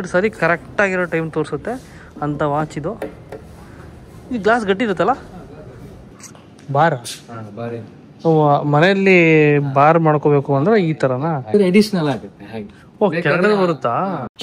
2 ಸಾರಿ ಕರೆಕ್ಟಾಗಿರೋ time ತೋರಿಸುತ್ತೆ ಅಂಥ watch ಇದು. ಈ ಗ್ಲಾಸ್ ಗಟ್ಟಿ ಇರುತ್ತಲ್ಲ, ಬಾರ್ ಮನೆಯಲ್ಲಿ ಬಾರ್ ಮಾಡ್ಕೋಬೇಕು ಅಂದ್ರೆ ಈ ತರನಾ ಅಡಿಷನಲ್ ಆಗುತ್ತೆ ಹಾಗೆ. ಕೆಳಗಡೆ ಬರುತ್ತಾ?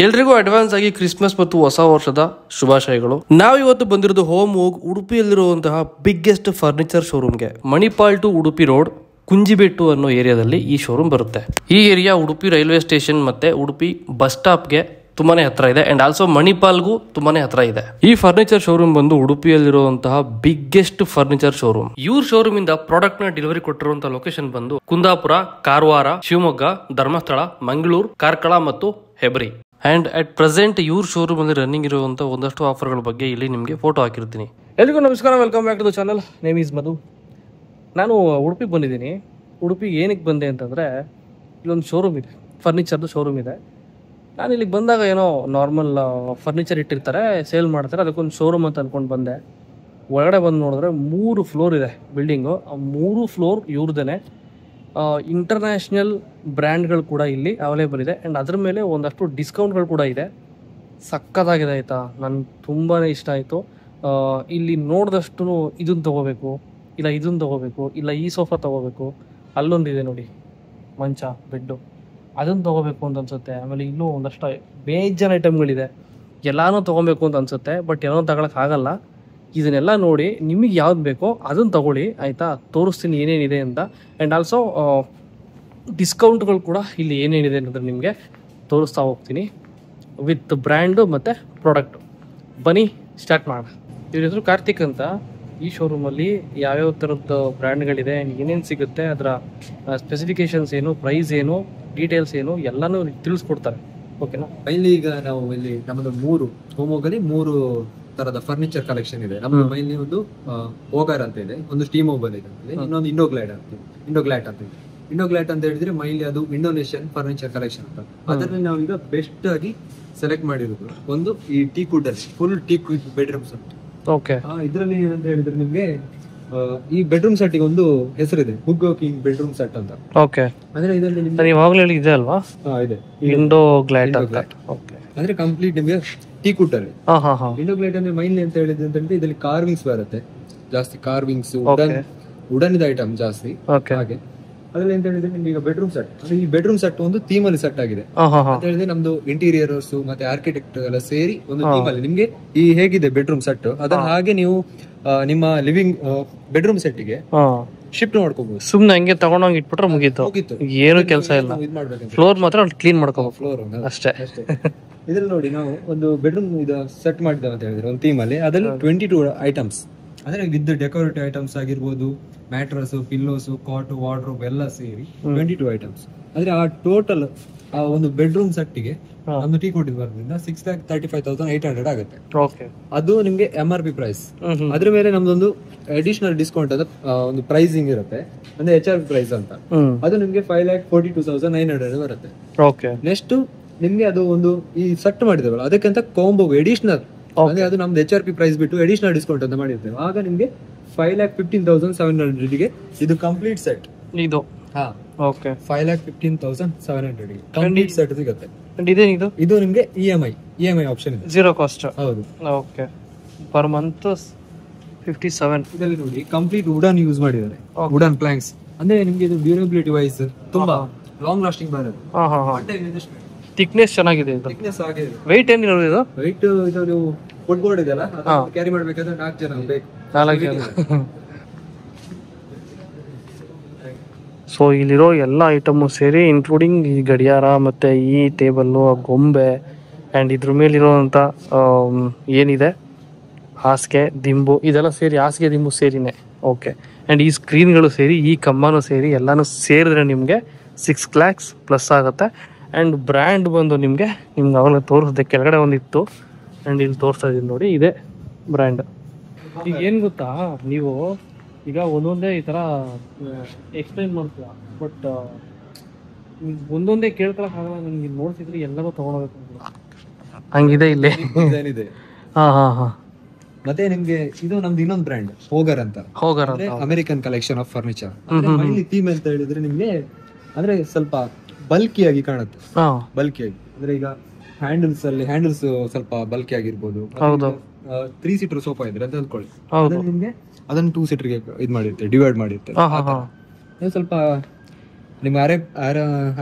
ಎಲ್ರಿಗೂ ಅಡ್ವಾನ್ಸ್ ಆಗಿ ಕ್ರಿಸ್ಮಸ್ ಮತ್ತು ಹೊಸ ವರ್ಷದ ಶುಭಾಶಯಗಳು. ನಾವಿವತ್ತು ಬಂದಿರೋದು ಹೋಮ್ ಹೋಗ್ ಉಡುಪಿಯಲ್ಲಿರುವಂತಹ ಬಿಗ್ಗೆಸ್ಟ್ ಫರ್ನಿಚರ್ ಶೋರೂಮ್ಗೆ. ಮಣಿಪಾಲ್ ಟು ಉಡುಪಿ ರೋಡ್, ಕುಂಜಿಬೆಟ್ಟು ಅನ್ನೋ ಏರಿಯಾದಲ್ಲಿ ಈ ಶೋರೂಮ್ ಬರುತ್ತೆ. ಈ ಏರಿಯಾ ಉಡುಪಿ ರೈಲ್ವೆ ಸ್ಟೇಷನ್ ಮತ್ತೆ ಉಡುಪಿ ಬಸ್ ಸ್ಟಾಪ್ಗೆ ತುಂಬಾನೇ ಹತ್ರ ಇದೆ ಅಂಡ್ ಆಲ್ಸೋ ಮಣಿಪಾಲ್ಗೂ ತುಂಬಾನೇ ಹತ್ರ ಇದೆ. ಈ ಫರ್ನಿಚರ್ ಶೋರೂಮ್ ಬಂದು ಉಡುಪಿಯಲ್ಲಿರುವಂತಹ ಬಿಗ್ಗೆಸ್ಟ್ ಫರ್ನಿಚರ್ ಶೋರೂಮ್. ಇವ್ರ ಶೋರೂಮ್ ಇಂದ ಪ್ರಾಡಕ್ಟ್ ನ ಡೆಲಿವರಿ ಕೊಟ್ಟಿರುವಂತಹ ಲೊಕೇಶನ್ ಬಂದು ಕುಂದಾಪುರ, ಕಾರವಾರ, ಶಿವಮೊಗ್ಗ, ಧರ್ಮಸ್ಥಳ, ಮಂಗಳೂರು, ಕಾರ್ಕಳ ಮತ್ತು ಹೆಬ್ರಿ. ಅಂಡ್ ಅಟ್ ಪ್ರೆಸೆಂಟ್ ಇವ್ರ ಶೋರೂಮ್ ಅಲ್ಲಿ ರನ್ನಿಂಗ್ ಇರುವಂತಹ ಒಂದಷ್ಟು ಆಫರ್ಗಳ ಬಗ್ಗೆ ಇಲ್ಲಿ ನಿಮಗೆ ಫೋಟೋ ಹಾಕಿರ್ತೀನಿ. ಎಲ್ರಿಗೂ ನಮಸ್ಕಾರ, welcome back to the channel. Name is Madhu. ನಾನು ಉಡುಪಿಗೆ ಬಂದಿದ್ದೀನಿ. ಉಡುಪಿಗೆ ಏನಕ್ಕೆ ಬಂದೆ ಅಂತಂದರೆ ಇಲ್ಲೊಂದು ಶೋರೂಮ್ ಇದೆ, ಫರ್ನಿಚರ್ದು ಶೋರೂಮ್ ಇದೆ. ನಾನು ಇಲ್ಲಿಗೆ ಬಂದಾಗ ಏನೋ ನಾರ್ಮಲ್ ಫರ್ನಿಚರ್ ಇಟ್ಟಿರ್ತಾರೆ, ಸೇಲ್ ಮಾಡ್ತಾರೆ, ಅದಕ್ಕೊಂದು ಶೋರೂಮ್ ಅಂತ ಅಂದ್ಕೊಂಡು ಬಂದೆ. ಒಳಗಡೆ ಬಂದು ನೋಡಿದ್ರೆ 3 ಫ್ಲೋರ್ ಇದೆ ಬಿಲ್ಡಿಂಗು. ಆ 3 ಫ್ಲೋರ್ ಇವ್ರದೇ. ಇಂಟರ್ನ್ಯಾಷನಲ್ ಬ್ರ್ಯಾಂಡ್ಗಳು ಕೂಡ ಇಲ್ಲಿ ಅವೈಲೇಬಲ್ ಇದೆ ಆ್ಯಂಡ್ ಅದ್ರ ಮೇಲೆ ಒಂದಷ್ಟು ಡಿಸ್ಕೌಂಟ್ಗಳು ಕೂಡ ಇದೆ. ಸಕ್ಕತ್ತಾಗಿದೆ ಆಯಿತಾ, ನನಗೆ ತುಂಬಾ ಇಷ್ಟ ಆಯಿತು. ಇಲ್ಲಿ ನೋಡಿದಷ್ಟು ಇದನ್ನು ತೊಗೋಬೇಕು, ಇಲ್ಲ ಇದನ್ನು ತೊಗೋಬೇಕು, ಇಲ್ಲ ಈ ಸೋಫಾ ತೊಗೋಬೇಕು, ಅಲ್ಲೊಂದಿದೆ ನೋಡಿ ಮಂಚ, ಬೆಡ್ಡು, ಅದನ್ನು ತೊಗೋಬೇಕು ಅಂತ ಅನ್ಸುತ್ತೆ. ಆಮೇಲೆ ಇನ್ನೂ ಒಂದಷ್ಟು ಬೇಜಾನ್ ಐಟಮ್ಗಳಿದೆ, ಎಲ್ಲನೂ ತೊಗೊಬೇಕು ಅಂತ ಅನ್ಸುತ್ತೆ. ಬಟ್ ಏನೋ ತಗೊಳಕ್ಕಾಗಲ್ಲ. ಇದನ್ನೆಲ್ಲ ನೋಡಿ ನಿಮಗೆ ಯಾವ್ದು ಬೇಕೋ ಅದನ್ನು ತೊಗೊಳ್ಳಿ ಆಯಿತಾ. ತೋರಿಸ್ತೀನಿ ಏನೇನಿದೆ ಅಂತ. ಆ್ಯಂಡ್ ಆಲ್ಸೋ ಡಿಸ್ಕೌಂಟ್ಗಳು ಕೂಡ ಇಲ್ಲಿ ಏನೇನಿದೆ ಅನ್ನೋದು ನಿಮಗೆ ತೋರಿಸ್ತಾ ಹೋಗ್ತೀನಿ ವಿತ್ ಬ್ರ್ಯಾಂಡು ಮತ್ತು ಪ್ರಾಡಕ್ಟು. ಬನ್ನಿ ಸ್ಟಾರ್ಟ್ ಮಾಡೋಣ. ಇವ್ರ ಹೆಸರು ಕಾರ್ತಿಕ್ ಅಂತ. ಈ ಶೋರೂಮಲ್ಲಿ ಯಾವ್ಯಾವ ಥರದ್ದು ಬ್ರ್ಯಾಂಡ್ಗಳಿದೆ, ಏನೇನು ಸಿಗುತ್ತೆ, ಅದರ ಸ್ಪೆಸಿಫಿಕೇಶನ್ಸ್ ಏನು, ಪ್ರೈಸ್ ಏನು, ಡೀಟೇಲ್ಸ್ ಏನು ಎಲ್ಲನೂ ತಿಳಿಸ್ಕೊಡ್ತಾರೆ. ಓಕೆನಾ? ಮೈನ್ಲಿ ಈಗ ನಾವು ಇಲ್ಲಿ ನಮ್ಮದು 3 ಹೋಮೋಗಲ್ಲಿ 3 ತರದ ಫರ್ನಿಚರ್ ಕಲೆಕ್ಷನ್ ಇದೆ. ನಮ್ದು ಮೈನ್ಲಿ ಒಂದು ಓಗರ್ ಅಂತ ಇದೆ, ಒಂದು ಸ್ಟೀಮ್ ಓಬಲ್ ಇದೆ, ಇನ್ನೊಂದು ಇಂಡೋಗ್ಲೈಟ್ ಅಂತ ಇದೆ. ಇಂಡೋಗ್ಲೈಟ್ ಅಂತ ಹೇಳಿದ್ರೆ ಮೈನ್ಲಿ ಅದು ಇಂಡೋನೇಷಿಯನ್ ಫರ್ನಿಚರ್ ಕಲೆಕ್ಷನ್ ಅಂತ. ಅದರಲ್ಲಿ ನಾವು ಈಗ ಬೆಸ್ಟ್ ಆಗಿ ಸೆಲೆಕ್ಟ್ ಮಾಡಿರೋದು ಒಂದು ಈ ಟೀ ಕುಡ್ ಅಲ್ಲಿ full teak wood bedroom set. Okay. ಇದರಲ್ಲಿ ಏನಂತ ಹೇಳಿದ್ರೆ ನಿಮ್ಗೆ ಈ ಬೆಡ್ರೂಮ್ ಸೆಟ್ ಗೆ ಒಂದು ಹೆಸರಿದೆ, ಹುಗ್ ಕಿಂಗ್ ಬೆಡ್ರೂಮ್ ಸೆಟ್ ಅಂತ. ಓಕೆ. ಅಂದ್ರೆ ಇದರಲ್ಲಿ ನಿಮ್ಗೆ ಇವಾಗಲೇ ಇದೆ ಅಲ್ವಾ? ಇದೆ ಇಂಡೋಗ್ಲೈಟ್ ಅಂತ. ಓಕೆ. ಅಂದ್ರೆ ಕಂಪ್ಲೀಟ್ ನಿಮ್ಗೆ ಟೀ ಕುಡ್ ಅಲ್ಲಿ. ಇಂಡೋಗ್ಲೈಟ್ ಅಂದ್ರೆ ಮೈನ್ಲಿ ಅಂತ ಹೇಳಿದ್ರೆ ಅಂತಂದ್ರೆ ಇದರಲ್ಲಿ ಕಾರ್ವಿಂಗ್ಸ್ ಬರುತ್ತೆ ಜಾಸ್ತಿ, ಕಾರ್ವಿಂಗ್ಸ್ ವುಡನ್ ಐಟಮ್ ಜಾಸ್ತಿ. ಹಾಗೆ ಅದ್ರಲ್ಲಿ ಎಂತ ಹೇಳಿದ್ರೆ ನಿಮ್ಗೆ ಈಗ ಬೆಡ್ರೂಮ್ ಸೆಟ್, ಈ ಬೆಡ್ರೂಮ್ ಸೆಟ್ ಒಂದು ಥೀಮ್ ಅಲ್ಲಿ ಸೆಟ್ ಆಗಿದೆ ಅಂತ ಹೇಳಿದ್ರೆ ನಮ್ದು ಇಂಟೀರಿಯರ್ಸ್ ಮತ್ತೆ ಆರ್ಕಿಟೆಕ್ಟ್ ಎಲ್ಲ ಸೇರಿ ಒಂದು ಥೀಮ್ ಅಲ್ಲಿ ನಿಮ್ಗೆ ಈ ಹೇಗಿದೆ ಬೆಡ್ರೂಮ್ ಸೆಟ್ ಅದನ್ನ ಹಾಗೆ ನೀವು ನಿಮ್ಮ ಲಿವಿಂಗ್ ಬೆಡ್ರೂಮ್ ಸೆಟ್ ಗೆ ಶಿಫ್ಟ್ ಮಾಡ್ಕೋಬಹುದು. ಸುಮ್ನೆ ಹಂಗೆ ತಗೊಂಡೋಗಿ ಇಟ್ಬಿಟ್ರೆ ಮುಗೀತು, ಏನು ಕೆಲಸ ಇಲ್ಲ. ಫ್ಲೋರ್ ಮಾತ್ರ ಕ್ಲೀನ್ ಮಾಡ್ಕೋಬಹುದು, ಫ್ಲೋರ್ ಅಷ್ಟೇ. ಇದ್ರಲ್ಲಿ ನೋಡಿ ನಾವು ಒಂದು ಬೆಡ್ರೂಮ್ ಇದು ಸೆಟ್ ಮಾಡಿದ್ದೇವೆ ಅಂತ ಹೇಳಿದ್ರೆ ಒಂದು ಥೀಮ್ ಅಲ್ಲಿ, ಅದ್ರಲ್ಲಿ 22 ಐಟಮ್ಸ್ ಅಂದ್ರೆ ವಿತ್ ಡೆಕೋರೇಟಿವ್ ಐಟಮ್ಸ್ ಆಗಿರ್ಬೋದು, ಮ್ಯಾಟ್ರಸ್, ಪಿಲ್ಲೋಸ್, ಕಾಟ್, ವಾರ್ಡ್ರೋಬ್ ಎಲ್ಲ ಸೇರಿ 22 ಐಟಮ್ಸ್. ಅಂದ್ರೆ ಆ ಟೋಟಲ್ ಆ ಒಂದು ಬೆಡ್ರೂಮ್ ಸೆಟ್ ಗೆ ಒಂದು ಟೀ ಕೊಟ್ಟಿದ್ ಬರೋದ್ರಿಂದ 6,35,800 ಆಗುತ್ತೆ. ಅದು ನಿಮ್ಗೆ MRP ಪ್ರೈಸ್. ಅದ್ರ ಮೇಲೆ ನಮ್ದೊಂದು ಅಡಿಷನಲ್ ಡಿಸ್ಕೌಂಟ್ ಅದ ಒಂದು ಪ್ರೈಸಿಂಗ್ ಇರುತ್ತೆ, ಅಂದ್ರೆ HRP ಪ್ರೈಸ್ ಅಂತ. ಅದು ನಿಮ್ಗೆ 5,42,900 ಬರುತ್ತೆ. ನೆಕ್ಸ್ಟ್ ನಿಮ್ಗೆ ಅದು ಒಂದು ಈ ಸೆಟ್ ಮಾಡಿದೇವಲ್ಲ ಅದಕ್ಕಿಂತ ಕಾಂಬೋ ಅಡಿಷನಲ್, ಅಂದ್ರೆ ಅದು ನಮ್ದು HRP ಪ್ರೈಸ್ ಬಿಟ್ಟು ಅಡಿಷನಲ್ ಡಿಸ್ಕೌಂಟ್ ಅಂತ ಮಾಡಿರ್ತೇವೆ. ಆಗ ನಿಮ್ಗೆ 5,15,700 ಗೆ ಇದು ಕಂಪ್ಲೀಟ್ ಸೆಟ್. ಇದು 5,15,700 ಕಂಪ್ಲೀಟ್ ಸೆಟ್ ಸಿಗುತ್ತೆ. ಇದು ನಿಮ್ಗೆ EMI ಆಪ್ಷನ್ ಇದೆ, ಜೀರೋ ಕಾಸ್ಟ್. ಹೌದು. ಓಕೆ. Per month 57. ಇದರಲ್ಲಿ ನೋಡಿ ಕಂಪ್ಲೀಟ್ ವುಡನ್ ಯೂಸ್ ಮಾಡಿದ್ದಾರೆ, ವುಡನ್ ಪ್ಲಾಂಕ್ಸ್. ಅಂದ್ರೆ ನಿಮ್ಗೆ ಇದು ಡ್ಯೂರಬಿಲಿಟಿ ವೈಸ್ ತುಂಬಾ ಲಾಂಗ್ ಲಾಸ್ಟಿಂಗ್ ಬರುತ್ತೆ. ಥಿಕ್ನೆಸ್ ಚೆನ್ನಾಗಿದೆ, ಇದು ಥಿಕ್ನೆಸ್ ಆಗಿದೆ. ವೆಯ್ಟ್ ಏನಿರೋದು ಇದು? ವೆಯ್ಟ್ ಇದು ನೀವು ಫುಡ್ ಬೋರ್ಡ್ ಇದೆಯಲ್ಲ ಕ್ಯಾರಿ ಮಾಡ್ಬೇಕಾದ್ರೆ 4 ಜನ ಬೇಕು. 4 ಜನ. ಸೊ ಇಲ್ಲಿರೋ ಎಲ್ಲ ಐಟಮು ಸೇರಿ ಇನ್ಕ್ಲೂಡಿಂಗ್ ಈ ಗಡಿಯಾರ ಮತ್ತು ಈ ಟೇಬಲ್ಲು, ಗೊಂಬೆ ಆ್ಯಂಡ್ ಇದ್ರ ಮೇಲಿರೋವಂಥ ಏನಿದೆ ಹಾಸಿಗೆ ದಿಂಬು, ಇದೆಲ್ಲ ಸೇರಿ, ಹಾಸಿಗೆ ದಿಂಬು ಸೇರಿನೇ. ಓಕೆ. ಆ್ಯಂಡ್ ಈ ಸ್ಕ್ರೀನ್ಗಳು ಸೇರಿ, ಈ ಕಂಬನೂ ಸೇರಿ ಎಲ್ಲನೂ ಸೇರಿದ್ರೆ ನಿಮಗೆ 6 lakhs ಪ್ಲಸ್ ಆಗುತ್ತೆ. ಆ್ಯಂಡ್ ಬ್ರ್ಯಾಂಡ್ ಬಂದು ನಿಮಗೆ ಅವಾಗಲೇ ತೋರಿಸಿದೆ, ಕೆಳಗಡೆ ಒಂದಿತ್ತು ಆ್ಯಂಡ್ ಇಲ್ಲಿ ತೋರಿಸ್ತಾ ಇದ್ದೀನಿ ನೋಡಿ, ಇದೆ ಬ್ರ್ಯಾಂಡ್. ಈಗ ಏನು ಗೊತ್ತಾ, ನೀವು ಈಗ ಒಂದೊಂದೇ ಈ ಥರ ಎಕ್ಸ್ಪ್ಲೈನ್ ಮಾಡ್ತೀರ, ಬಟ್ ಒಂದೊಂದೇ ಕೇಳ್ಕೊಳಕ್ಕಾಗಲ್ಲ. ನಿಮ್ಗೆ ನೋಡ್ತಿದ್ರೆ ಎಲ್ಲರೂ ತೊಗೊಂಡೋಗ್ಬೇಕು ಹಂಗಿದೆ ಇಲ್ಲಿ. ಮತ್ತೆ ನಿಮ್ಗೆ ಇದು ನಮ್ದು ಇನ್ನೊಂದು ಬ್ರ್ಯಾಂಡ್ ಹೋಗರ್ ಅಂತ. American collection of furniture. Theme ಅಂತ ಹೇಳಿದ್ರೆ ನಿಮ್ಗೆ ಅಂದ್ರೆ ಸ್ವಲ್ಪ ಬಲ್ಕಿಯಾಗಿ ಕಾಣುತ್ತೆ. ಬಲ್ಕಿಯಾಗಿ ಅಂದ್ರೆ ಈಗ ಹ್ಯಾಂಡಲ್ಸ್ ಸ್ವಲ್ಪ ಬಲ್ಕಿ ಆಗಿರ್ಬೋದು. ಹೌದು 3 ಸೀಟರ್ ಸೋಫಾ ಇದ್ರೆ ಅಂತ ಅಂದ್ಕೊಳ್ಳಿ, ಹೌದು ನಿಮ್ಗೆ ಅದನ್ನು 2 ಸೀಟರ್ಗೆ ಇದು ಮಾಡಿರ್ತಾರೆ, ಡಿವೈಡ್ ಮಾಡಿರ್ತಾರೆ. ಇದು ಸ್ವಲ್ಪ ನಿಮ್ಮ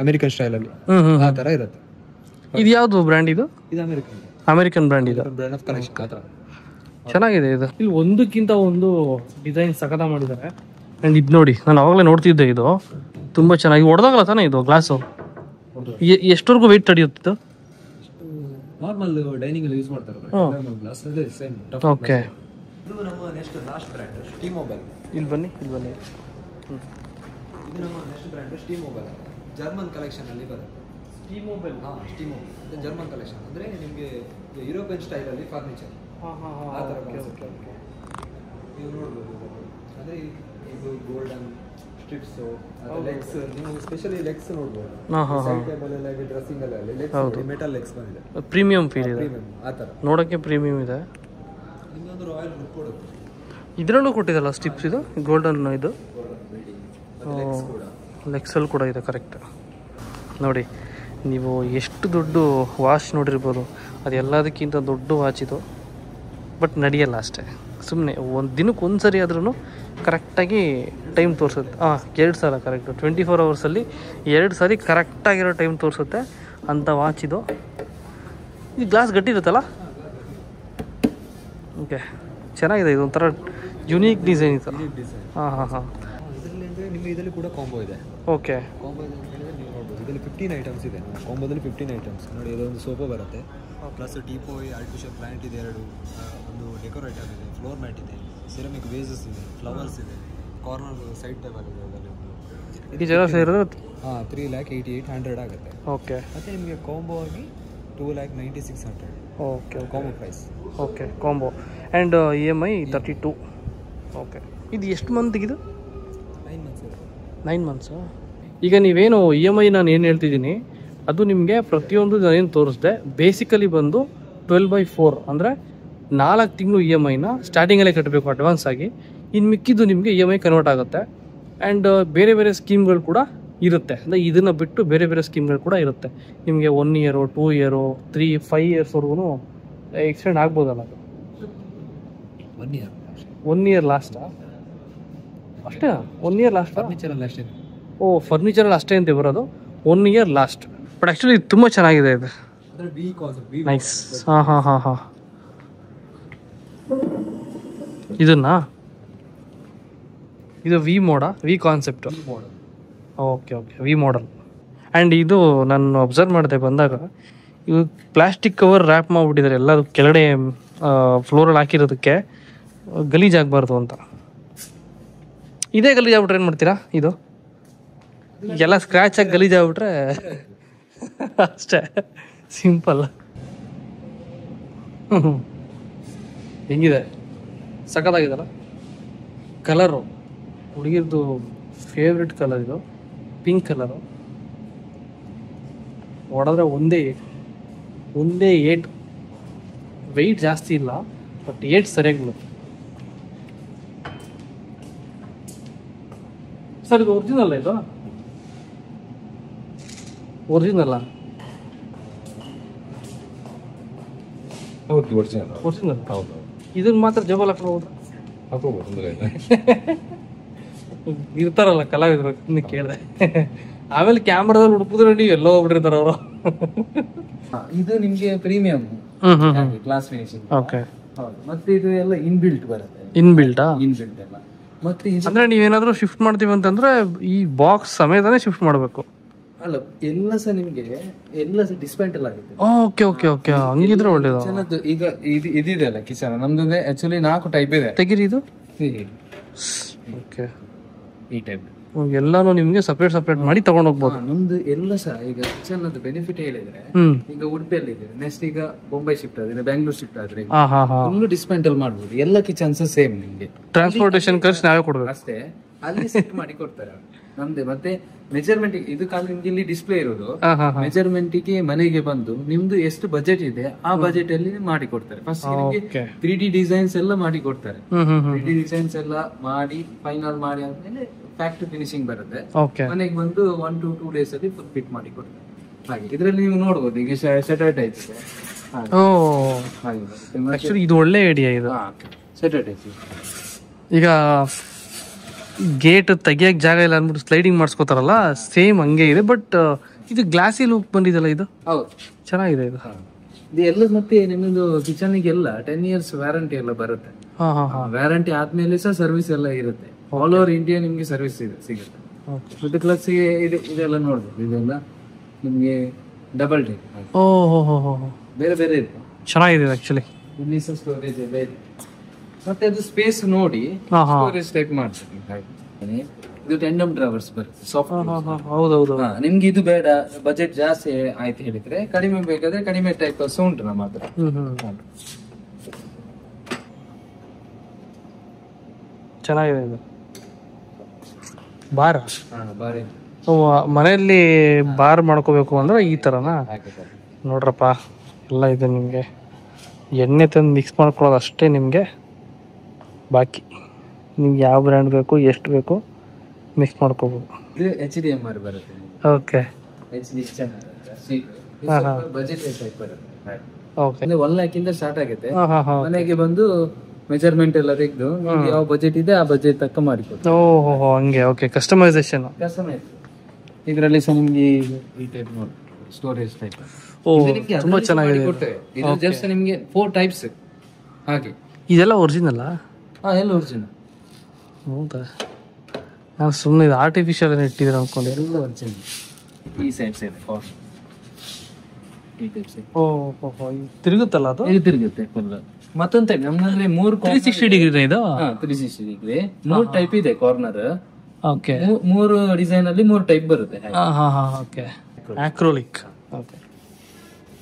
ಅಮೆರಿಕನ್ ಸ್ಟೈಲ್ ಅಲ್ಲಿ ಆ ತರ ಇರುತ್ತೆ. ಇದು ಯಾವ್ದು ಬ್ರ್ಯಾಂಡ್? ಇದು ಅಮೆರಿಕನ್ ಬ್ರ್ಯಾಂಡ್. ಇದು ಬ್ರ್ಯಾಂಡ್ ಆಫ್ ಕಲೆಕ್ಷನ್ ಆ ತರ ಚೆನ್ನಾಗಿದೆ. ಇದು ಇಲ್ಲಿ ಒಂದಕ್ಕಿಂತ ಒಂದು ಡಿಸೈನ್ ಸಖತ ಮಾಡಿದ್ದಾರೆ. ಅಂಡ್ ಇದು ನೋಡಿ, ನಾನು ಅವಾಗಲೇ ನೋಡ್ತಿದ್ದೆ, ಇದು ತುಂಬಾ ಚೆನ್ನಾಗಿ ಹೊಡೆದಾಗಲ್ಲ ತಾನೇ ಇದು ಗ್ಲಾಸು. ಎಷ್ಟವರೆಗೂ ವೆಯ್ಟ್ ತಡೆಯುತ್ತಿದ್ದು? ನಾರ್ಮಲ್ ಡೈನಿಂಗ್ ಅಲ್ಲಿ ಯೂಸ್ ಮಾಡ್ತಾರೆ ಗ್ಲಾಸ್. ಅದೇ ಸೇಮ್. ಓಕೆ, ಇದು ನಮ್ಮ ನೆಕ್ಸ್ಟ್ ಲಾಸ್ಟ್ ಬ್ರ್ಯಾಂಡ್ ಟಿ-ಮೊಬೈಲ್. ಇಲ್ಲಿ ಬನ್ನಿ. ಇದು ನಮ್ಮ next brand T-mobile. German collection ಅಲ್ಲಿ ಬರುತ್ತೆ ಟಿ-ಮೊಬೈಲ್. ಟಿ-ಮೊಬೈಲ್ ಜರ್ಮನ್ ಕಲೆಕ್ಷನ್ ಅಂದ್ರೆ ನಿಮಗೆ ಯುರೋಪಿಯನ್ ಸ್ಟೈಲ್ ಅಲ್ಲಿ ಫರ್ನಿಚರ್ ಆ ತರ. ನೀವು ನೋಡ್ಬೋದು, ಅಂದ್ರೆ ಇದು ಗೋಲ್ಡನ್ ಸ್ಟ್ರಿಪ್ಸ್, ಲೆಗ್ಸ್. ನೀವು ಸ್ಪೆಷಲಿ ಲೆಗ್ಸ್ ನೋಡ್ಬೋದು. ಸೈಡ್ ಟೇಬಲ್ ಎಲ್ಲ ಡ್ರೆಸ್ಸಿಂಗ್ ಎಲ್ಲ ಲೆಗ್ಸ್ ಮೆಟಲ್ ಲೆಗ್ಸ್ ಬಂದಿದೆ. ಪ್ರೀಮಿಯಂ ಫೀಲ್ ಇದೆ, ಆ ತರ ನೋಡಕ್ಕೆ ಪ್ರೀಮಿಯಂ ಇದೆ. ಇನ್ನೊಂದು ರಾಯಲ್ ಲುಕ್ ಕೊಡುತ್ತೆ. ಇದರಲ್ಲೂ ಕೊಟ್ಟಿದ್ದಲ್ಲ ಸ್ಟಿಪ್ಸ್, ಇದು ಗೋಲ್ಡನ್. ಇದು ಲೆಕ್ಸಲ್ ಕೂಡ ಇದೆ, ಕರೆಕ್ಟ್. ನೋಡಿ, ನೀವು ಎಷ್ಟು ದೊಡ್ಡ ವಾಚ್ ನೋಡಿರ್ಬೋದು, ಅದು ಎಲ್ಲದಕ್ಕಿಂತ ದೊಡ್ಡ ವಾಚ್ ಇದು. ಬಟ್ ನಡೆಯಲ್ಲ ಅಷ್ಟೇ, ಸುಮ್ಮನೆ ಒಂದು ದಿನಕ್ಕೆ ಒಂದು ಸರಿ ಆದ್ರೂ ಕರೆಕ್ಟಾಗಿ ಟೈಮ್ ತೋರಿಸುತ್ತೆ. 2 ಸಲ ಕರೆಕ್ಟು 24 ಅವರ್ಸಲ್ಲಿ 2 ಸಾರಿ ಕರೆಕ್ಟಾಗಿರೋ ಟೈಮ್ ತೋರಿಸುತ್ತೆ ಅಂಥ ವಾಚ್ ಇದು. ಈ ಗ್ಲಾಸ್ ಗಟ್ಟಿ ಇರುತ್ತಲ್ಲ. ಓಕೆ, ಚೆನ್ನಾಗಿದೆ. ಇದು ಒಂಥರ ಯುನೀಕ್ ಡಿಸೈನ್ ಇತ್ತು. ಇದರಲ್ಲಿ ಅಂದರೆ ನಿಮಗೆ ಇದರಲ್ಲಿ ಕೂಡ ಕಾಂಬೋ ಇದೆ. ಓಕೆ, ಕಾಂಬೋ ಇದೆ ಅಂತ ಹೇಳಿದ್ರೆ ನೀವು ನೋಡ್ಬೋದು, ಇದರಲ್ಲಿ 15 ಐಟಮ್ಸ್ ಇದೆ. ಕಾಂಬೋದಲ್ಲಿ 15 ಐಟಮ್ಸ್ ನೋಡಿ. ಇದೊಂದು ಸೋಫಾ ಬರುತ್ತೆ, ಪ್ಲಸ್ ಟೀಪೋಯ್, ಆರ್ಟಿಫಿಷಿಯಲ್ ಪ್ಲಾಂಟ್ ಇದೆ 2, ಒಂದು ಡೆಕೋರ್ ಐಟಮ್ ಇದೆ, ಫ್ಲೋರ್ ಮ್ಯಾಟ್ ಇದೆ, ಸಿರಮಿಕ್ ವೇಸಸ್ ಇದೆ, ಫ್ಲವರ್ಸ್ ಇದೆ, ಕಾರ್ನರ್ ಸೈಡ್ ಟೇಬಲ್ ಇದೆ. ಈ ಜನ ಸೇರಿದ್ರೆ 3,88,100 ಆಗುತ್ತೆ. ಓಕೆ, ಮತ್ತು ನಿಮಗೆ ಕಾಂಬೋ ಆಗಿ 2,96,100. Okay, combo price. Okay, combo. And EMI 32. Okay, ಇದು ಎಷ್ಟು ಮಂತಿಗಿದು? 9 ಮಂತ್ಸ್ ಇರುತ್ತೆ. 9 ಮಂತ್ಸು. ಈಗ ನೀವೇನು EMI ನಾನು ಏನು ಹೇಳ್ತಿದ್ದೀನಿ, ಅದು ನಿಮಗೆ ಪ್ರತಿಯೊಂದು ನಾನೇನು ತೋರಿಸ್ದೆ ಬೇಸಿಕಲಿ ಬಂದು 12/4 ಅಂದರೆ 4 ತಿಂಗಳು EMIನ ಸ್ಟಾರ್ಟಿಂಗಲ್ಲೇ ಕಟ್ಟಬೇಕು ಅಡ್ವಾನ್ಸ್ ಆಗಿ. ಇನ್ನು ಮಿಕ್ಕಿದ್ದು ನಿಮಗೆ EMI ಕನ್ವರ್ಟ್ ಆಗುತ್ತೆ. ಆ್ಯಂಡ್ ಬೇರೆ ಬೇರೆ ಸ್ಕೀಮ್ಗಳು ಕೂಡ ಇರುತ್ತೆ. ಅಂದರೆ ಇದನ್ನು ಬಿಟ್ಟು ಬೇರೆ ಬೇರೆ ಸ್ಕೀಮ್ಗಳು ಕೂಡ ಇರುತ್ತೆ. ನಿಮಗೆ 1 ಇಯರು, 2 ಇಯರು, 3, 5 ಇಯರ್ಸ್ವರೆಗೂ ಎಕ್ಸ್ಟೆಂಡ್ ಆಗ್ಬೋದಲ್ಲ. ಅದು 1 ಇಯರ್ ಲಾಸ್ಟಾ? ಅಷ್ಟೇ, 1 ಇಯರ್ ಲಾಸ್ಟ್. ಫರ್ನಿಚರಲ್ಲಿ ಅಷ್ಟೇ. ಫರ್ನಿಚರಲ್ಲಿ ಅಷ್ಟೇ ಅಂತ ಬರೋದು, 1 ಇಯರ್ ಲಾಸ್ಟ್. ಬಟ್ ಆ್ಯಕ್ಚುಲಿ ಇದು ತುಂಬ ಚೆನ್ನಾಗಿದೆ. ಇದು ನೈಸ್. ಹಾಂ. ಇದನ್ನಾ, ಇದು V concept. Okay, V model. And ಇದು ನಾನು ಅಬ್ಸರ್ವ್ ಮಾಡಿದೆ ಬಂದಾಗ, ಇವು ಪ್ಲಾಸ್ಟಿಕ್ ಕವರ್ ರ್ಯಾಪ್ ಮಾಡಿಬಿಟ್ಟಿದ್ದಾರೆ ಎಲ್ಲ ಕೆಳಗಡೆ ಫ್ಲೋರಲ್ಲಿ ಹಾಕಿರೋದಕ್ಕೆ, ಗಲೀಜಾಗಬಾರ್ದು ಅಂತ. ಇದೇ ಗಲೀಜಾಗ್ಬಿಟ್ರೆ ಏನು ಮಾಡ್ತೀರಾ? ಇದು ಎಲ್ಲ ಸ್ಕ್ರ್ಯಾಚ್ ಆಗಿ ಗಲೀಜಾಗ್ಬಿಟ್ರೆ ಅಷ್ಟೇ, ಸಿಂಪಲ್. ಹೆಂಗಿದೆ? ಸಖತ್ತಾಗಿದೆಲ್ಲ ಕಲರು. ಹುಡುಗಿರ್ದು ಫೇವ್ರೆಟ್ ಕಲರ್ ಇದು, ಪಿಂಕ್ ಕಲರು. ಹೊಡೆದ್ರೆ ಒಂದೇ ಏಟ್. ವೆಯ್ಟ್ ಜಾಸ್ತಿ ಇಲ್ಲ, ಬಟ್ ಏಟ್ ಸರಿಯಾಗಿ ಬರುತ್ತೆ. ಸರ್, ಇದು ಒರಿಜಿನಲ್ಲ? ಇದು ಒರಿಜಿನಲ್ಲ? ಒರಿಜಿನಲ್. ಹೌದು. ಇದನ್ನ ಮಾತ್ರ ಜಬಲ್ ಹಾಕೋದು ಇರ್ತಾರಲ್ಲ ಕಲಾವಿದರು, ಕೇಳಿದೆ. ಆಮೇಲೆ ಕ್ಯಾಮ್ರಾದಲ್ಲಿ ಹುಡುಕಿದ್ರೆ ನೀವು ಎಲ್ಲೋ ಹೋಗ್ಬಿಟ್ಟಿರ್ತಾರ ಅವರು. ಇದು ನಿಮ್ಗೆ ಪ್ರೀಮಿಯಂ ಗ್ಲಾಸ್ ಫಿನಿಶಿಂಗ್. ಓಕೆ, ಮತ್ತೆ ಇದು ಎಲ್ಲ ಇನ್ಬಿಲ್ಟ್ ಬರುತ್ತೆ. ಇನ್ಬಿಲ್ಟ್ ಎಲ್ಲ. ಮತ್ತೆ ಅಂದ್ರೆ ನೀವೇನಾದ್ರೂ ಶಿಫ್ಟ್ ಮಾಡ್ತೀವಿ ಅಂತಂದ್ರೆ ಈ ಬಾಕ್ಸ್ ಸಮೇತನೇ ಶಿಫ್ಟ್ ಮಾಡಬೇಕು. ಅಲ್ಲ, ಎಲ್ಲ ಸಹ ನಿಮ್ಗೆ ಎಲ್ಲ ಸಹ ಡಿಸ್ಮೆಂಟಲ್ ಆಗುತ್ತೆ. ಓಕೆ, ಹಂಗಿದ್ರೆ ಒಳ್ಳೇದು. ಚೆನ್ನಾದ್ದು. ಈಗ ಇದಿದೆ ಅಲ್ಲ ಕಿಚನ್, ನಮ್ದು ಆಕ್ಚುಲಿ 4 ಟೈಪ್ ಇದೆ. ತೆಗೀರಿ ಇದು. ಓಕೆ, ಈ ಟೈಪ್ ಎಲ್ಲಾನು ನಿಮ್ಗೆ ಸಪರೇಟ್ ಮಾಡಿ ತಗೊಂಡ್ ಹೋಗ್ಬೋದು. ನಮ್ದು ಎಲ್ಲ ಸಹ ಈಗ ಕಿಚನ್ ಅದು ಬೆನಿಫಿಟ್ ಹೇಳಿದ್ರೆ, ಈಗ ಉಡುಪಿಯಲ್ಲಿ ಇದೆ, ನೆಕ್ಸ್ಟ್ ಈಗ ಬೊಂಬೈ ಶಿಫ್ಟ್ ಆದ್ರೆ, ಬ್ಯಾಂಗ್ಳೂರ್ ಶಿಫ್ಟ್ ಆದ್ರೆ ಇನ್ನು ಡಿಸ್ಮೆಂಟಲ್ ಮಾಡ್ಬೋದು. ಎಲ್ಲ ಕಿಚನ್ಸ್ ಸೇಮ್ ನಿಮ್ಗೆ ಟ್ರಾನ್ಸ್ಪೋರ್ಟೇಷನ್ ಖರ್ಚು ನಾವೇ ಕೊಡ್ಬೇಕು ಅಷ್ಟೇ. ಅಲ್ಲಿ ಸೆಟ್ ಮಾಡಿ ಕೊಡ್ತಾರೆ ನಮ್ದೇ. ಮತ್ತೆ ಮೆಜರ್ಮೆಂಟ್ ಇದು ಕಾಲ ನಿಮ್ಗೆ ಇಲ್ಲಿ ಡಿಸ್ಪ್ಲೇ ಇರೋದು, ಮೆಜರ್ಮೆಂಟ್ ಗೆ ಮನೆಗೆ ಬಂದು ನಿಮ್ದು ಎಷ್ಟು ಬಜೆಟ್ ಇದೆ ಆ ಬಜೆಟ್ ಅಲ್ಲಿ ಮಾಡಿ ಕೊಡ್ತಾರೆ. ಫಸ್ಟ್ ನಿಮ್ಗೆ 3D ಡಿಸೈನ್ಸ್ ಎಲ್ಲ ಮಾಡಿ ಕೊಡ್ತಾರೆ. 3D ಡಿಸೈನ್ಸ್ ಎಲ್ಲ ಮಾಡಿ ಫೈನಲ್ ಮಾಡಿ ಆದ್ಮೇಲೆ ಫ್ಯಾಕ್ಟರಿ ಫಿನಿಶಿಂಗ್ ಬರುತ್ತೆ. ಮನೆಗೆ ಬಂದು 1 to 2 days ಅಲ್ಲಿ ಫುಲ್ ಫಿಟ್ ಮಾಡಿ ಕೊಡ್ತಾರೆ. ಹಾಗೆ ಇದರಲ್ಲಿ ನೀವು ನೋಡ್ಬೋದು ಈಗ ಶಟರ್ ಟೈಪ್ ಇದೆ. ಓ ಹಾಗೆ ಆಕ್ಚುಲಿ ಇದು ಒಳ್ಳೆ ಐಡಿಯಾ ಇದು. Shutter type. ಈಗ ಗೇಟ್ ತೆಗಿಯಕ್ ಜಾಗ ಇಲ್ಲ ಅಂದ್ಬಿಟ್ಟು ಸ್ಲೈಡಿಂಗ್ ಮಾಡಿಸ್ಕೋತಾರಲ್ಲ, ಸೇಮ್ ಹಂಗೆ ಇದೆ. ಬಟ್ ಇದು ಗ್ಲಾಸಿ ಲುಕ್ ಬಂದಿದೆಲ್ಲ, ಇದು ಹೌದು ಚೆನ್ನಾಗಿದೆ ಇದು. ಇದು ಎಲ್ಲ ಮತ್ತೆ ನಿಮ್ಮದು ಕಿಚನ್ಗೆಲ್ಲ 10 years ವ್ಯಾರಂಟಿ ಎಲ್ಲ ಬರುತ್ತೆ. ವ್ಯಾರಂಟಿ ಆದ್ಮೇಲೆ ಸಹ ಸರ್ವಿಸ್ ಎಲ್ಲ ಇರುತ್ತೆ. ಆಲ್ ಓವರ್ ಇಂಡಿಯಾ ನಿಮ್ಗೆ ಸರ್ವಿಸ್ ಸಿಗುತ್ತೆ. ಮಿಡ್ ಕ್ಲಾಸ್ಗೆ ಇದೆಲ್ಲ ನೋಡ್ಬೋದು. ಇದೆಲ್ಲ ನಿಮ್ಗೆ ಡಬಲ್ ಟೈಪ್. ಓಹೋ ಬೇರೆ ಬೇರೆ ಇದೆ, ಚೆನ್ನಾಗಿದೆ ಆಕ್ಚುಲಿ. ಇಲ್ಲಿ ಸಹ ಸ್ಟೋರೇಜ್ ಇದೆ. ಮತ್ತೆ ಅದು ಸ್ಪೇಸ್ ನೋಡಿ ಸ್ಟೋರೇಜ್ ಟೈಪ್ ಮಾಡ್ತೀನಿ. ಹಾಗೆ ಇದು ಟೆಂಡಮ್ ಡ್ರಾವರ್ಸ್ ಬರುತ್ತೆ, ಸಾಫ್ಟ್. ಹೌದೌದು. ನಿಮ್ಗೆ ಇದು ಬೇಡ, ಬಜೆಟ್ ಜಾಸ್ತಿ ಆಯ್ತು ಹೇಳಿದ್ರೆ ಕಡಿಮೆ ಬೇಕಾದ್ರೆ ಕಡಿಮೆ ಟೈಪ್ ಉಂಟು ನಮ್ಮ ಹತ್ರ. ಚೆನ್ನಾಗಿದೆ ಇದು. ಬಾರ್ ಬಾರಿ ಮನೆಯಲ್ಲಿ ಬಾರ್ ಮಾಡ್ಕೋಬೇಕು ಅಂದ್ರೆ ಈ ತರನಾ? ನೋಡ್ರಪ್ಪ ಎಲ್ಲ ಇದೆ. ನಿಮಗೆ ಎಣ್ಣೆ ತಂದು ಮಿಕ್ಸ್ ಮಾಡ್ಕೊಳ್ಳೋದು ಅಷ್ಟೇ ನಿಮಗೆ ಬಾಕಿ. ನಿಮ್ಗೆ ಯಾವ ಬ್ರ್ಯಾಂಡ್ ಬೇಕು, ಎಷ್ಟು ಬೇಕು ಮಿಕ್ಸ್ ಮಾಡ್ಕೋಬೋದು. ಇದು HDMR ಬರುತ್ತೆ. ಓಕೆ. ಬಜೆಟ್ ಟೈಪ್ ಬರುತ್ತೆ. ಓಕೆ. 1 lakh ಇಂದ ಸ್ಟಾರ್ಟ್ ಆಗುತ್ತೆ. ಮನೆಗೆ ಬಂದು ಮೆಜರ್ಮೆಂಟ್ ಎಲ್ಲ ತೆಗೆದು ಯಾವ ಬಜೆಟ್ ಇದೆ ಆ ಬಜೆಟ್ ತಕ್ಕ ಮಾಡಿಕೊಡ್ತೀವಿ. ಓಹೋ ಹಂಗೆ. ಓಕೆ. ಕಸ್ಟಮೈಸೇಷನ್ ಇದರಲ್ಲಿ ಸಹ ನಿಮ್ಗೆ ಈ ಟೈಪ್ ನೋಡಿ, ಸ್ಟೋರೇಜ್ ಟೈಪ್. ತುಂಬಾ ಚೆನ್ನಾಗಿದೆ. ಇದು ಜಸ್ಟ್ ನಿಮ್ಗೆ 4 ಟೈಪ್ಸ್. ಹಾಗೆ ಇದೆಲ್ಲ ಒರಿಜಿನಲ್? ಎಲ್ಲ ಒರಿಜಿನಲ್. ಹೌದಾ? ನಾನು ಸುಮ್ಮನೆ ಇದು ಆರ್ಟಿಫಿಷಿಯಲ್ ಇಟ್ಟಿದ್ರೆ ಅನ್ಕೊಂಡೆ. ಎಲ್ಲ ಒರಿಜಿನಲ್. ಈ ಸೈಡ್ಸ್ ಇದೆ ಫಾರ್ ಈ ಟೈಪ್ಸ್. ಓಹೋ ತಿರುಗುತ್ತಲ್ಲ ಅದು? ಇದು ತಿರುಗುತ್ತೆ ಫುಲ್. ಮತ್ತೊಂದು ಟೈಪ್ ನಮ್ಮಲ್ಲಿ 360 ಡಿಗ್ರಿ ಇದು. 360 ಡಿಗ್ರಿ 3 ಟೈಪ್ ಇದೆ ಕಾರ್ನರ್. ಓಕೆ. 3 ಡಿಸೈನ್ ಅಲ್ಲಿ 3 ಟೈಪ್ ಬರುತ್ತೆ. ಓಕೆ. ಆಕ್ರೋಲಿಕ್. ಓಕೆ.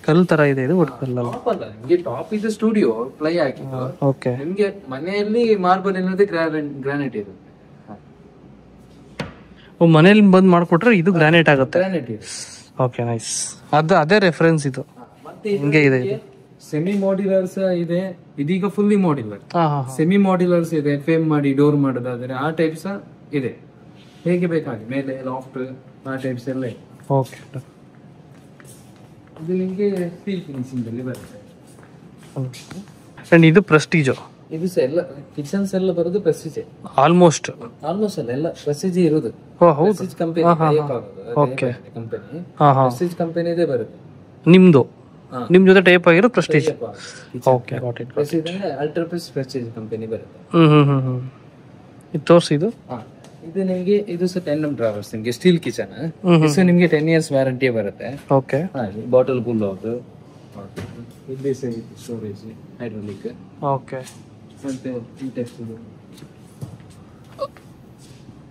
ಕಲ್ ತರ ಇದೆ ಇದು. ಒಟ್ಟು ಕಲ್ಲಲ್ಲ, ನಿಮ್ಗೆ ಟಾಪ್ ಇದು ಸ್ಟುಡಿಯೋ ಪ್ಲೈ ಹಾಕಿದ್ದು. ಓಕೆ. ನಿಮ್ಗೆ ಮನೆಯಲ್ಲಿ ಮಾರ್ಬಲ್ ಇಲ್ಲದೆ ಗ್ರಾನೈಟ್ ಇರುತ್ತೆ. ಮನೇಲಿ ಬಂದ್ ಮಾಡ್ಕೊಟ್ರೆ ಇದು ಗ್ರಾನೈಟ್ ಆಗುತ್ತೆ. ಗ್ರಾನೈಟ್ ಇದೆ. Okay nice. ಅದೇ ರೆಫರೆನ್ಸ್ ಇದು. ಮತ್ತೆ ಹಿಂಗೆ ಇದೆ. ಸೆಮಿ ಮಾಡ್ಯುಲರ್ಸ್ ಇದೆ. ಇದೀಗ ಫುಲ್ಲಿ ಮಾಡ್ಯುಲರ್. ಸೆಮಿ ಮಾಡ್ಯುಲರ್ಸ್ ಇದೆ. ಫೇಮ್ ಮಾಡಿ ಡೋರ್ ಮಾಡೋದಾದ್ರೆ ಆ ಟೈಪ್ಸ್ ಇದೆ. ಹೇಗೆ ಬೇಕಾಗಿ ಮೇಲೆ ಲಾಫ್ಟ್ ಆ ಟೈಪ್ಸ್ ಎಲ್ಲ ಇದೆ. ಓಕೆ. ಇದು ನಿಮಗೆ ಸ್ಟೀಲ್ ಫಿನಿಶಿಂಗ್ ಅಲ್ಲಿ ಬರುತ್ತೆ. ಅಂಡ್ ಇದು ಪ್ರೆಸ್ಟೀಜ್. ಇದು ಸಹ ಎಲ್ಲ ಕಿಚನ್ಸ್ ಎಲ್ಲ ಬರೋದು ಪ್ರೆಸ್ಟೀಜ್. ಆಲ್ಮೋಸ್ಟ್ ಅಲ್ಲ ಎಲ್ಲ ಪ್ರೆಸ್ಟೀಜ್ ಇರೋದು. Prestige company. Okay. Company Prestige ಕಂಪನಿದೇ ಬರುತ್ತೆ. ನಿಮ್ದು ನಿಮ್ ಜೊತೆ ಟೈಪ್ ಆಗಿರೋ ಪ್ರೆಸ್ಟೀಜ್. ಓಕೆ. ಪ್ರೆಸ್ಟೀಜ್ ಅಂದ್ರೆ ಅಲ್ಟ್ರಾ ಪ್ರೆಸ್ಟೀಜ್ ಕಂಪನಿ ಬರುತ್ತೆ. ಇದು ತೋರಿಸಿ. ಇದು ನಿಮಗೆ ಇದು ಸಹ ಟೆಂಡಮ್ ಡ್ರಾವರ್ಸ್. ನಿಮಗೆ ಸ್ಟೀಲ್ ಕಿಚನ್. ಇದು ನಿಮಗೆ 10 years ವ್ಯಾರಂಟಿ ಬರುತ್ತೆ. ಓಕೆ. ಬಾಟಲ್ ಫುಲ್ ಆಗೋದು. ಇಲ್ಲಿ ಸಹ ಸ್ಟೋರೇಜ್ ಹೈಡ್ರಾಲಿಕ್. ಓಕೆ. ಮತ್ತೆ ಈ ಟೆಸ್ಟ್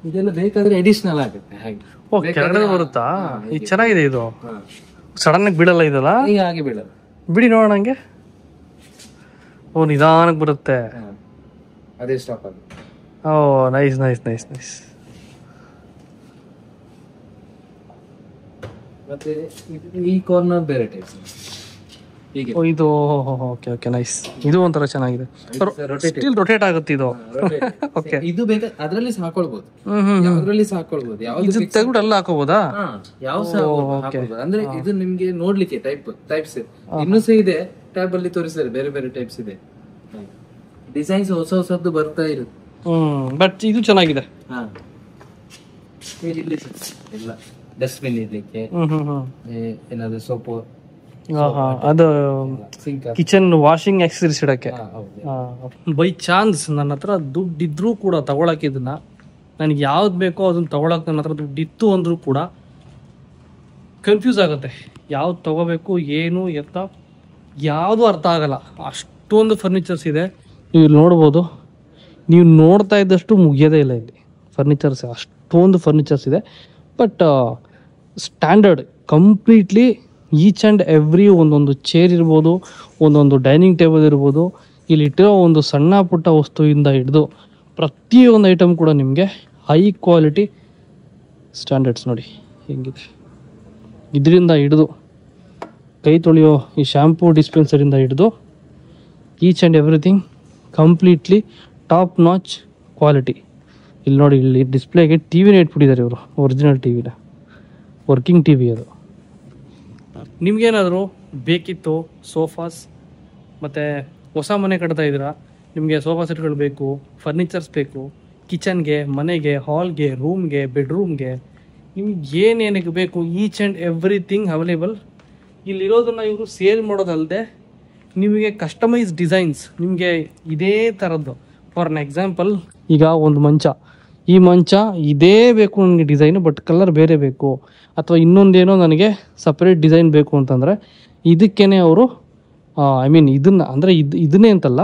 ಇದೆಲ್ಲ ಬೇಕಾದ್ರೆ ಅಡಿಷನಲ್ ಆಗುತ್ತೆ. ಹಾಗೆ ಕೆಳಗಡೆ ಬರುತ್ತಾ? ಇದು ಚೆನ್ನಾಗಿದೆ. ಇದು ಸಡನ್ ಆಗಿ ಬೀಳಲ್ಲ ಇದಲ್ಲ? ಈಗ ಹಾಗೆ ಬೀಳಲ್ಲ. ಬಿಡಿ ನೋಡೋಣ ಹಂಗೆ. ನಿಧಾನಕ್ಕೆ ಬರುತ್ತೆ. ಅದೇ ಸ್ಟಾಪ್ ಆಗುತ್ತೆ. Nice nice nice nice. ಮತ್ತೆ ಈ ಕಾರ್ನರ್ ಬೇರೆ ಟೈಪ್. ಇದು ಓಕೆ ಓಕೆ ನೈಸ್. ಇದು ಒಂಥರ ಚೆನ್ನಾಗಿದೆ. ಸ್ಟಿಲ್ ರೊಟೇಟ್ ಆಗುತ್ತೆ ಇದು. ಓಕೆ. ಇದು ಬೇಕಾ ಅದರಲ್ಲಿ ಸಹ ಹಾಕೊಳ್ಬಹುದು. ಯಾವ್ದ್ರಲ್ಲಿ ಸಹ ಹಾಕೊಳ್ಬಹುದು. ಇದು ತೆಗೆದು ಅಲ್ಲ ಹಾಕೋಬಹುದಾ? ಯಾವ ಸಹ ಹಾಕೊಳ್ಬಹುದು. ಅಂದ್ರೆ ಇದು ನಿಮ್ಗೆ ನೋಡ್ಲಿಕ್ಕೆ ಟೈಪ್ಸ್ ಇನ್ನೂ ಸಹ ಇದೆ. ಟ್ಯಾಬ್ ಅಲ್ಲಿ ತೋರಿಸಿದ್ದಾರೆ ಬೇರೆ ಬೇರೆ ಟೈಪ್ಸ್ ಇದೆ. ಡಿಸೈನ್ಸ್ ಹೊಸ ಹೊಸದ್ದು ಬರ್ತಾ ಇರುತ್ತೆ. ಬಟ್ ಇದು ಚೆನ್ನಾಗಿದೆ. ಇಲ್ಲ ಡಸ್ಟ್ಬಿನ್ ಇರ್ಲಿಕ್ಕೆ ಏನಾದ್ರು ಸೋಪು, ಅದು ಕಿಚನ್ ವಾಷಿಂಗ್ ಆಕ್ಸೆಸರೀಸ್ ಇಡಕ್ಕೆ. ಬೈ ಚಾನ್ಸ್ ನನ್ನ ಹತ್ರ ದುಡ್ಡು ಇದ್ರೂ ಕೂಡ ತಗೊಳಕ್ ಇದನ್ನ ನನಗೆ ಯಾವ್ದು ಬೇಕೋ ಅದನ್ನ ತಗೊಳಕ್ ನನ್ನ ಹತ್ರ ದುಡ್ಡು ಇತ್ತು ಅಂದ್ರೂ ಕೂಡ ಕನ್ಫ್ಯೂಸ್ ಆಗುತ್ತೆ. ಯಾವ್ದು ತಗೋಬೇಕು ಏನು ಎತ್ತ ಯಾವುದು ಅರ್ಥ ಆಗಲ್ಲ. ಅಷ್ಟೊಂದು ಫರ್ನಿಚರ್ಸ್ ಇದೆ. ನೀವು ಇಲ್ಲಿ ನೋಡ್ಬೋದು. ನೀವು ನೋಡ್ತಾ ಇದ್ದಷ್ಟು ಮುಗಿಯೋದೇ ಇಲ್ಲ ಇಲ್ಲಿ ಫರ್ನಿಚರ್ಸ್. ಅಷ್ಟೊಂದು ಫರ್ನಿಚರ್ಸ್ ಇದೆ. But standard completely each and every ಒಂದೊಂದು ಚೇರ್ ಇರ್ಬೋದು, ಒಂದೊಂದು ಡೈನಿಂಗ್ ಟೇಬಲ್ ಇರ್ಬೋದು, ಇಲ್ಲಿ ಇಟ್ಟಿರೋ ಒಂದು ಸಣ್ಣ ಪುಟ್ಟ ವಸ್ತುವಿಂದ ಹಿಡಿದು ಪ್ರತಿಯೊಂದು ಐಟಮ್ ಕೂಡ ನಿಮಗೆ ಹೈ ಕ್ವಾಲಿಟಿ ಸ್ಟ್ಯಾಂಡರ್ಡ್ಸ್ ನೋಡಿ ಹೆಂಗಿದೆ. ಇದರಿಂದ ಹಿಡಿದು ಕೈ ತೊಳೆಯೋ ಈ ಶ್ಯಾಂಪೂ ಡಿಸ್ಪೆನ್ಸರಿಂದ ಹಿಡಿದು each and everything completely top notch quality. ಇಲ್ಲಿ ನೋಡಿ, ಇಲ್ಲಿ ಡಿಸ್ಪ್ಲೇಗೆ ಟಿ ವಿನ ಇಟ್ಬಿಟ್ಟಿದ್ದಾರೆ ಇವರು. ಒರಿಜಿನಲ್ ಟಿ ವಿನ, ವರ್ಕಿಂಗ್ ಟಿ ವಿ ಅದು. ನಿಮ್ಗೇನಾದರೂ ಬೇಕಿತ್ತು ಸೋಫಾಸ್, ಮತ್ತು ಹೊಸ ಮನೆ ಕಟ್ತಾ ಇದ್ದೀರಾ, ನಿಮಗೆ ಸೋಫಾ ಸೆಟ್ಗಳು ಬೇಕು, ಫರ್ನಿಚರ್ಸ್ ಬೇಕು, ಕಿಚನ್ಗೆ, ಮನೆಗೆ, ಹಾಲ್ಗೆ, ರೂಮ್ಗೆ, ಬೆಡ್ರೂಮ್ಗೆ, ನಿಮ್ಗೆ ಏನೇನಕ್ಕೆ ಬೇಕು ಈಚ್ ಆ್ಯಂಡ್ ಎವ್ರಿಥಿಂಗ್ ಅವೈಲೇಬಲ್. ಇಲ್ಲಿರೋದನ್ನು ಇವರು ಸೇಲ್ ಮಾಡೋದಲ್ಲದೆ ನಿಮಗೆ ಕಸ್ಟಮೈಸ್ ಡಿಸೈನ್ಸ್ ನಿಮಗೆ ಇದೇ ಥರದ್ದು. ಫಾರ್ ಅನ್ ಎಕ್ಸಾಂಪಲ್, ಈಗ ಒಂದು ಮಂಚ, ಈ ಮಂಚ ಇದೇ ಬೇಕು ನನಗೆ ಡಿಸೈನು, ಬಟ್ ಕಲರ್ ಬೇರೆ ಬೇಕು, ಅಥವಾ ಇನ್ನೊಂದೇನೋ ನನಗೆ ಸಪ್ರೇಟ್ ಡಿಸೈನ್ ಬೇಕು ಅಂತಂದರೆ ಇದಕ್ಕೇ ಅವರು ಇದನ್ನು ಅಂದರೆ ಇದನ್ನೇ ಅಂತಲ್ಲ,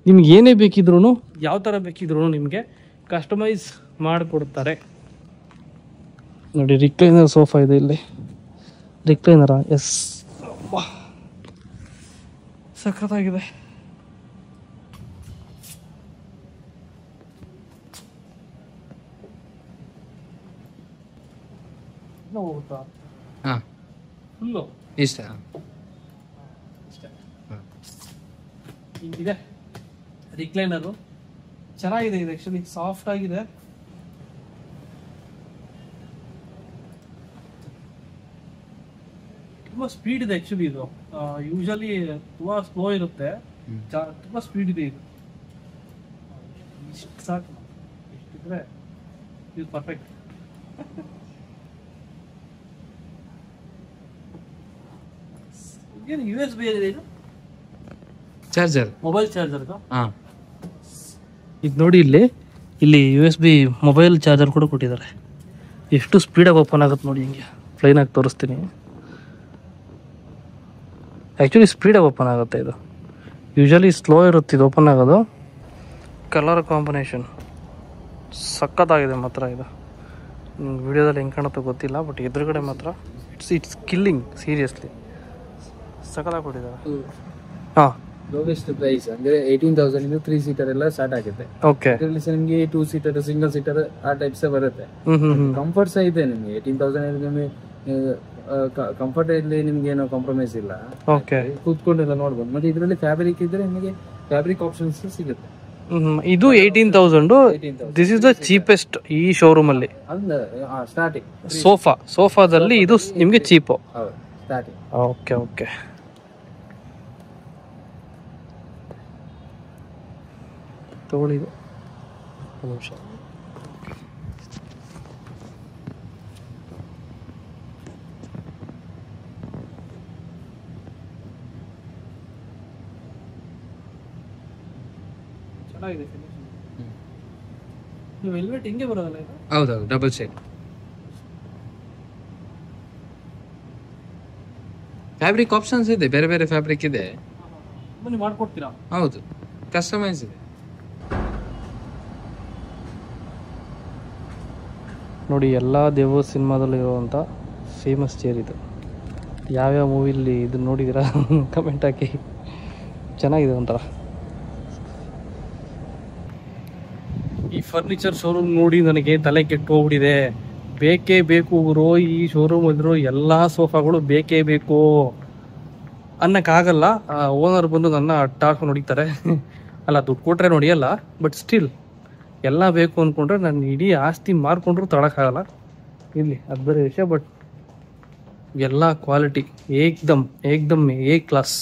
ನಿಮ್ಗೆ ಏನೇ ಬೇಕಿದ್ರೂ, ಯಾವ ಥರ ಬೇಕಿದ್ರೂ ನಿಮಗೆ ಕಸ್ಟಮೈಸ್ ಮಾಡಿಕೊಡ್ತಾರೆ. ನೋಡಿ, ರಿಕ್ಲೈನರ್ ಸೋಫಾ ಇದೆ ಇಲ್ಲಿ. ರಿಕ್ಲೈನರಾ? ಎಸ್, ಸಖತ್ತಾಗಿದೆ. ಹೋಗುತ್ತಾ? ಹಾಂ, ಫುಲ್ಲು ಇಷ್ಟ ಹಿಂಗಿದೆ ರಿಕ್ಲೈನರು. ಚೆನ್ನಾಗಿದೆ ಇದು, ಆ್ಯಕ್ಚುಲಿ ಸಾಫ್ಟ್ ಆಗಿದೆ. ತುಂಬ ಸ್ಪೀಡ್ ಇದೆ ಆ್ಯಕ್ಚುಲಿ ಇದು. ಯೂಶಲಿ ತುಂಬ ಸ್ಲೋ ಇರುತ್ತೆ, ತುಂಬ ಸ್ಪೀಡ್ ಇದೆ ಇದು. ಇಷ್ಟು ಸಾಕು, ಇಷ್ಟಿದ್ರೆ ಇದು ಪರ್ಫೆಕ್ಟ್. ಏನು USB ಇದೆ ಇದು? Charger, mobile charger. ಹಾಂ, ಇದು ನೋಡಿ, ಇಲ್ಲಿ USB ಮೊಬೈಲ್ ಚಾರ್ಜರ್ ಕೂಡ ಕೊಟ್ಟಿದ್ದಾರೆ. ಎಷ್ಟು ಸ್ಪೀಡಾಗಿ ಓಪನ್ ಆಗುತ್ತೆ ನೋಡಿ, ಹಿಂಗೆ ಪ್ಲೈನಾಗಿ ತೋರಿಸ್ತೀನಿ. ಆ್ಯಕ್ಚುಲಿ ಸ್ಪೀಡಾಗಿ ಓಪನ್ ಆಗುತ್ತೆ ಇದು. ಯೂಶಲಿ ಸ್ಲೋ ಇರುತ್ತೆ ಇದು ಓಪನ್ ಆಗೋದು. ಕಲರ್ ಕಾಂಬಿನೇಷನ್ ಸಖತ್ತಾಗಿದೆ ಮಾತ್ರ ಇದು. ವಿಡಿಯೋದಲ್ಲಿ ಹೆಂಗೆ ಕಾಣುತ್ತೋ ಗೊತ್ತಿಲ್ಲ, ಬಟ್ ಎದುರುಗಡೆ ಮಾತ್ರ ಇಟ್ಸ್ ಕಿಲ್ಲಿಂಗ್, ಸೀರಿಯಸ್ಲಿ ಸಖತ್ತಾಗಿ ಕೊಟ್ಟಿದ್ದಾರೆ. ಹಾಂ, ಲೋವೆಸ್ಟ್ ಪ್ರೈಸ್ ಅಂದ್ರೆ 18,000 ಇಂದ 3 ಸೀಟರ್ ಎಲ್ಲ ಸ್ಟಾರ್ಟ್ ಆಗುತ್ತೆ. ಓಕೆ, ಇದರಲ್ಲಿ ನಿಮಗೆ 2 ಸೀಟರ್, ಸಿಂಗಲ್ ಸೀಟರ್ ಆ ಟೈಪ್ಸ್ ಬರುತ್ತೆ. ಕಂಫರ್ಟ್ ಸಹ ಇದೆ ನಿಮಗೆ. 18,000 ನಿಮಗೆ ಕಂಫರ್ಟ್ ಇಲ್ಲಿ ನಿಮ್ಗೆ ಏನೋ ಕಾಂಪ್ರಮೈಸ್ ಇಲ್ಲ. ಓಕೆ, ಕೂತ್ಕೊಂಡೆಲ್ಲ ನೋಡ್ಬೋದು. ಮತ್ತೆ ಇದರಲ್ಲಿ ಫ್ಯಾಬ್ರಿಕ್ ಇದ್ರೆ ನಿಮಗೆ ಫ್ಯಾಬ್ರಿಕ್ ಆಪ್ಷನ್ಸ್ ಸಿಗುತ್ತೆ. ಇದು 18,000. ದಿಸ್ ಇಸ್ ದ ಚೀಪೆಸ್ಟ್ ಈ ಶೋರೂಮ್ ಅಲ್ಲಿ. ಸ್ಟಾರ್ಟಿಂಗ್ ಸೋಫಾದಲ್ಲಿ ಇದು ನಿಮ್ಗೆ ಚೀಪು. ಸ್ಟಾರ್ಟಿಂಗ್. ಓಕೆ ಓಕೆ, ತಗೊಳ್ಳಿ ಇದು. ಒಂದು ನಿಮಿಷ. ಚೆನ್ನಾಗಿದೆ ಫಿನಿಶಿಂಗ್. ವೆಲ್ವೆಟ್ ಹಿಂಗೆ ಬರೋದಲ್ಲ ಇದು? ಹೌದೌದು, ಡಬಲ್ ಶೇಡ್. ಫ್ಯಾಬ್ರಿಕ್ ಆಪ್ಷನ್ಸ್ ಇದೆ, ಬೇರೆ ಬೇರೆ ಫ್ಯಾಬ್ರಿಕ್ ಇದೆ. ಬನ್ನಿ, ಮಾಡ್ಕೊಡ್ತೀರಾ? ಹೌದು, ಕಸ್ಟಮೈಸ್ ಇದೆ. ನೋಡಿ, ಎಲ್ಲ ದೇವ ಸಿನಿಮಾದಲ್ಲಿ ಇರುವಂಥ ಫೇಮಸ್ ಚೇರ್ ಇದು. ಯಾವ್ಯಾವ ಮೂವಿಲಿ ಇದು ನೋಡಿದ್ದೀರಾ ಕಮೆಂಟ್ ಹಾಕಿ. ಚೆನ್ನಾಗಿದೆ ಒಂಥರ. ಈ ಫರ್ನಿಚರ್ ಶೋರೂಮ್ ನೋಡಿ ನನಗೆ ತಲೆ ಕೆಟ್ಟು ಹೋಗ್ಬಿಟ್ಟಿದೆ. ಬೇಕೇ ಬೇಕು ಗುರು, ಈ ಶೋರೂಮ್ ಇದ್ರು ಎಲ್ಲ ಸೋಫಾಗಳು ಬೇಕೇ ಬೇಕು ಅನ್ನಕ್ಕಾಗಲ್ಲ. ಓನರ್ ಬಂದು ನನ್ನ ಅಟ್ಟಾಡ್ಕೊಂಡು ಹೊಡಿತಾರೆ. ಅಲ್ಲ, ದುಡ್ಡು ಕೊಟ್ರೆ ನೋಡಿಯಲ್ಲ, ಬಟ್ ಸ್ಟಿಲ್ ಎಲ್ಲ ಬೇಕು ಅಂದ್ಕೊಂಡ್ರೆ ನಾನು ಇಡೀ ಆಸ್ತಿ ಮಾರ್ಕೊಂಡ್ರು ತಗೊಳಕ್ಕಾಗಲ್ಲ. ಇರಲಿ, ಅದು ಬೇರೆ ವಿಷಯ. ಬಟ್ ಎಲ್ಲ ಕ್ವಾಲಿಟಿ ಏಕ್ದಮ್ ಏ ಕ್ಲಾಸ್.